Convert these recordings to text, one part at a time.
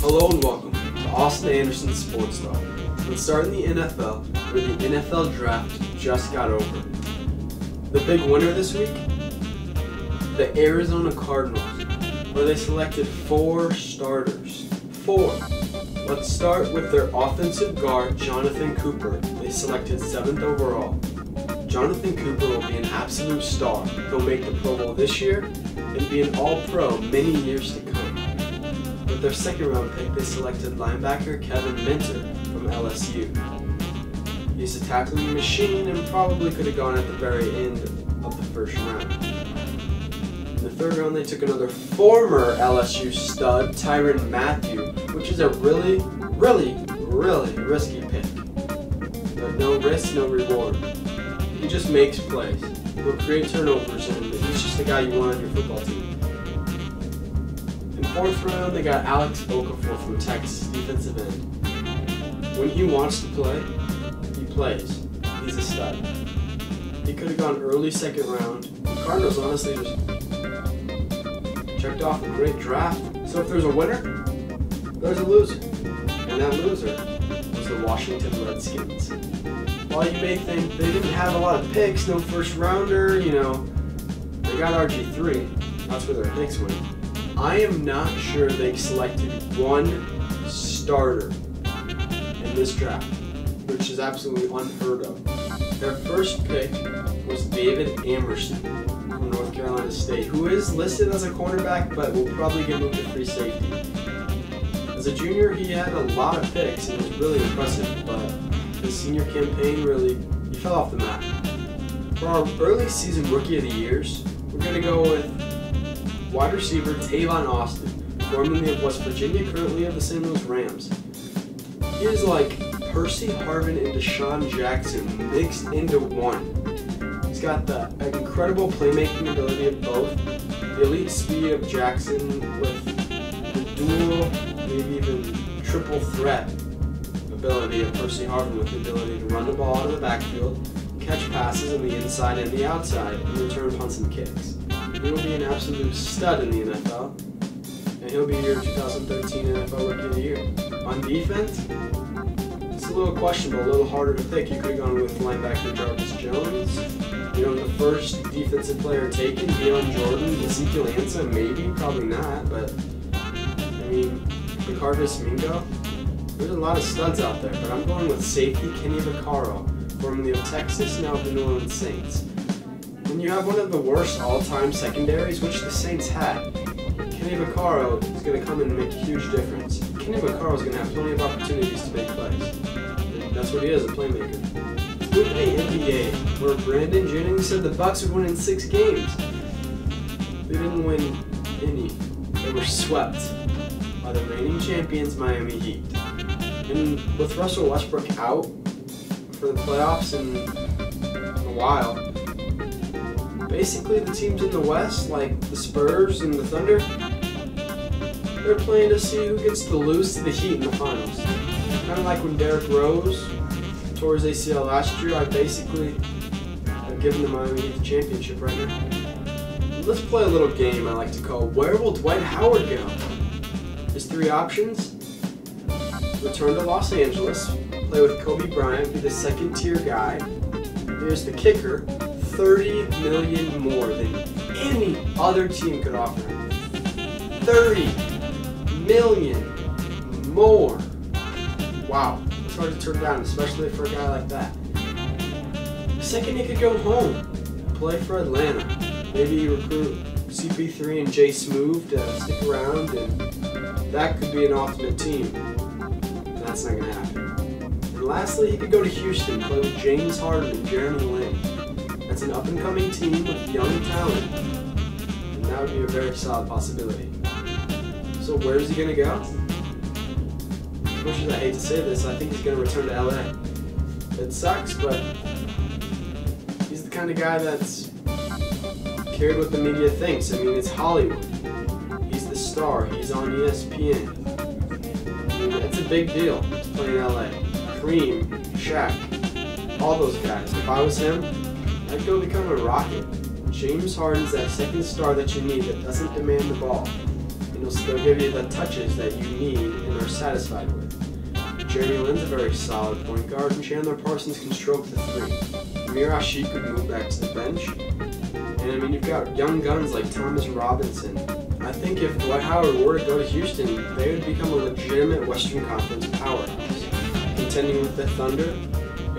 Hello and welcome to Austin Anderson Sports Talk. Let's start in the NFL, where the NFL draft just got over. The big winner this week? The Arizona Cardinals, where they selected 4 starters. 4. Let's start with their offensive guard, Jonathan Cooper. They selected 7th overall. Jonathan Cooper will be an absolute star. He'll make the Pro Bowl this year and be an All-Pro many years to come. With their 2nd round pick, they selected linebacker Kevin Minter from LSU. He's a tackling machine and probably could have gone at the very end of the 1st round. In the 3rd round, they took another former LSU stud, Tyrann Mathieu, which is a really risky pick. But no risk, no reward. He just makes plays. He'll create turnovers, and he's just the guy you want on your football team. In 4th round, they got Alex Okafor from Texas, defensive end. When he wants to play, he plays. He's a stud. He could have gone early 2nd round. The Cardinals honestly just checked off a great draft. So if there's a winner, there's a loser. And that loser was the Washington Redskins. While you may think they didn't have a lot of picks, no 1st rounder, they got RG3. That's where their picks went. I am not sure they selected 1 starter in this draft, which is absolutely unheard of. Their first pick was David Amerson from North Carolina State, who is listed as a cornerback, but will probably get moved to free safety. As a junior, he had a lot of picks and was really impressive, but his senior campaign he fell off the map. For our early season Rookie of the Years, we're going to go with wide receiver Tavon Austin, formerly of West Virginia, currently of the St. Louis Rams. He is like Percy Harvin and Deshaun Jackson mixed into one. He's got the incredible playmaking ability of both, the elite speed of Jackson with the dual, maybe even triple threat ability of Percy Harvin with the ability to run the ball out of the backfield, catch passes on the inside and the outside, and return punts and kicks. He will be an absolute stud in the NFL, and he'll be your 2013 NFL Rookie of the Year. On defense, it's a little questionable, a little harder to pick. You could have gone with linebacker Jarvis Jones, the first defensive player taken, Deion Jordan, Ezekiel Ansah, maybe, probably not, but, Ricardo Mingo. There's a lot of studs out there, but I'm going with safety Kenny Vaccaro, formerly of Texas, now of the New Orleans Saints. When you have one of the worst all-time secondaries, which the Saints had, Kenny Vaccaro is going to come in and make a huge difference. Kenny Vaccaro is going to have plenty of opportunities to make plays. And that's what he is, a playmaker. Move to the NBA, where Brandon Jennings said the Bucks would win in 6 games. They didn't win any. They were swept by the reigning champions Miami Heat. And with Russell Westbrook out for the playoffs in a while, basically the teams in the West, like the Spurs and the Thunder, they're playing to see who gets to lose to the Heat in the finals. Kind of like when Derrick Rose tore his ACL last year, I've given the Miami Heat the championship right now. Let's play a little game I like to call Where Will Dwight Howard Go? There's 3 options. Return to Los Angeles, play with Kobe Bryant, be the 2nd-tier guy. Here's the kicker, $30 million more than any other team could offer him. $30 million more. Wow, it's hard to turn down, especially for a guy like that. Second, he could go home, play for Atlanta. Maybe recruit CP3 and Jay Smoove to stick around, and that could be an ultimate team. That's not going to happen. And lastly, he could go to Houston, play with James Harden and Jeremy Lin. That's an up-and-coming team with young talent, and that would be a very solid possibility. So where is he going to go? As much as I hate to say this, I think he's going to return to LA. It sucks, but he's the kind of guy that's cared what the media thinks. It's Hollywood. He's the star. He's on ESPN. It's a big deal to play in LA. Kareem, Shaq, all those guys. If I was him, I'd go become a Rocket. James Harden's that 2nd star that you need that doesn't demand the ball. And they'll give you the touches that you need and are satisfied with. Jeremy Lin's a very solid point guard, and Chandler Parsons can stroke the three. Amir Ashiq could move back to the bench. And I mean, you've got young guns like Thomas Robinson. I think if Dwight Howard were to go to Houston, they would become a legitimate Western Conference powerhouse, contending with the Thunder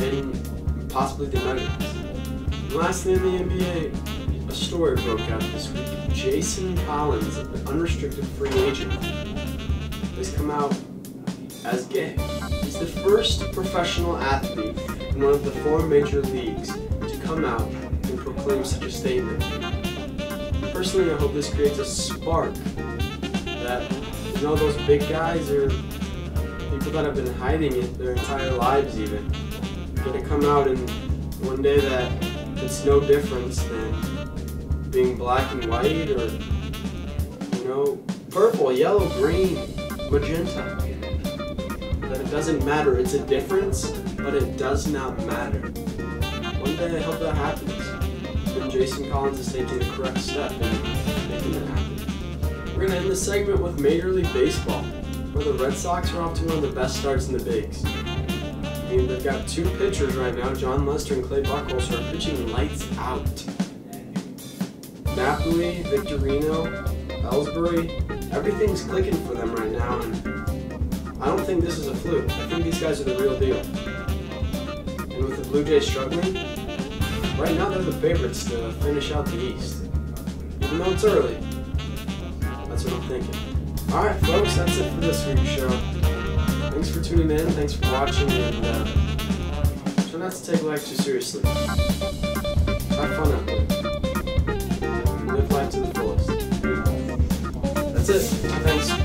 and possibly the Nuggets. And lastly in the NBA, a story broke out this week. Jason Collins, an unrestricted free agent, has come out as gay. He's the first professional athlete in one of the 4 major leagues to come out and proclaim such a statement. Personally, I hope this creates a spark that, those big guys or people that have been hiding it their entire lives even, going to come out and one day that it's no difference than being black and white or, purple, yellow, green, magenta. That it doesn't matter. It's a difference, but it does not matter. One day I hope that happens. And Jason Collins is taking the correct step in making that happen. We're going to end this segment with Major League Baseball, where the Red Sox are off to one of the best starts in the bigs. I mean, they've got 2 pitchers right now, John Lester and Clay Buchholz, who are pitching lights out. Napoli, Victorino, Ellsbury, everything's clicking for them right now, and I don't think this is a fluke. I think these guys are the real deal. And with the Blue Jays struggling, right now they're the favorites to finish out the East. Even though it's early. That's what I'm thinking. Alright folks, that's it for this week's show. Thanks for tuning in, thanks for watching, and try not to take life too seriously. Have fun out there. Live life to the fullest. That's it. Thanks.